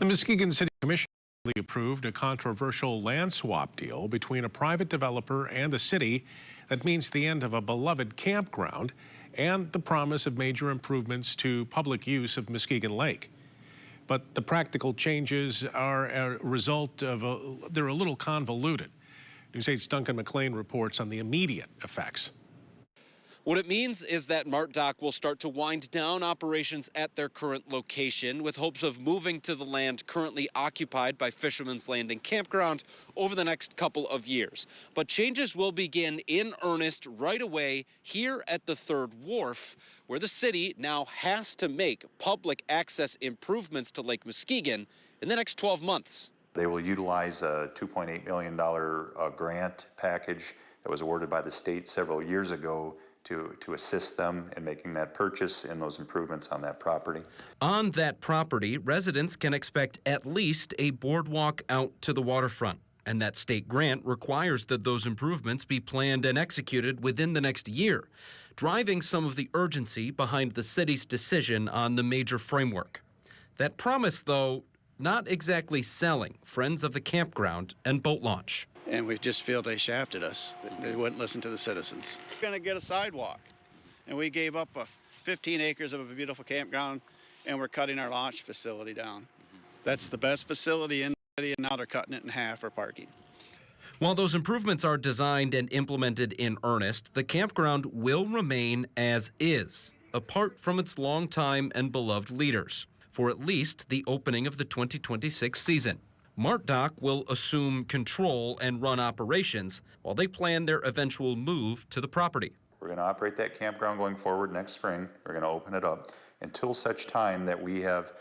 The Muskegon City Commission approved a controversial land swap deal between a private developer and the city that means the end of a beloved campground and the promise of major improvements to public use of Muskegon Lake. But the practical changes are a result of they're a little convoluted. News 8's Duncan McLean reports on the immediate effects. What it means is that Mart Dock will start to wind down operations at their current location with hopes of moving to the land currently occupied by Fisherman's Landing Campground over the next couple of years. But changes will begin in earnest right away here at the Third Wharf, where the city now has to make public access improvements to Lake Muskegon in the next 12 months. They will utilize a $2.8 million grant package that was awarded by the state several years ago to assist them in making that purchase and those improvements on that property. On that property, residents can expect at least a boardwalk out to the waterfront. And that state grant requires that those improvements be planned and executed within the next year, driving some of the urgency behind the city's decision on the major framework. That promise, though, not exactly selling friends of the campground and boat launch. And we just feel they shafted us. They wouldn't listen to the citizens. We're going to get a sidewalk. And we gave up 15 acres of a beautiful campground, and we're cutting our launch facility down. That's the best facility in the city, and now they're cutting it in half for parking. While those improvements are designed and implemented in earnest, the campground will remain as is, apart from its longtime and beloved leaders, for at least the opening of the 2026 season. Mart Dock will assume control and run operations while they plan their eventual move to the property. We're going to operate that campground going forward next spring. We're going to open it up until such time that we have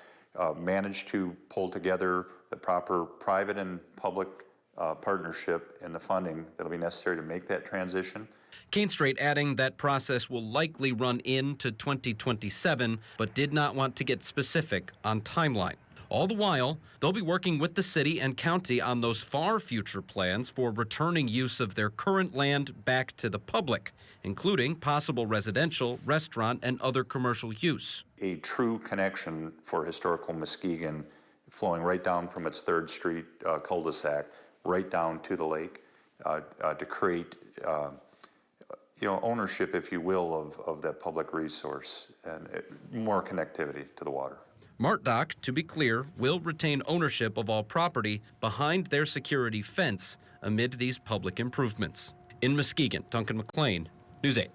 managed to pull together the proper private and public partnership and the funding that will be necessary to make that transition. Kane Strait adding that process will likely run into 2027, but did not want to get specific on timeline. All the while, they'll be working with the city and county on those far future plans for returning use of their current land back to the public, including possible residential, restaurant, and other commercial use. A true connection for historical Muskegon flowing right down from its 3rd Street cul-de-sac right down to the lake to create ownership, if you will, of that public resource and more connectivity to the water. Mart Dock, to be clear, will retain ownership of all property behind their security fence amid these public improvements. In Muskegon, Duncan McLean, News 8.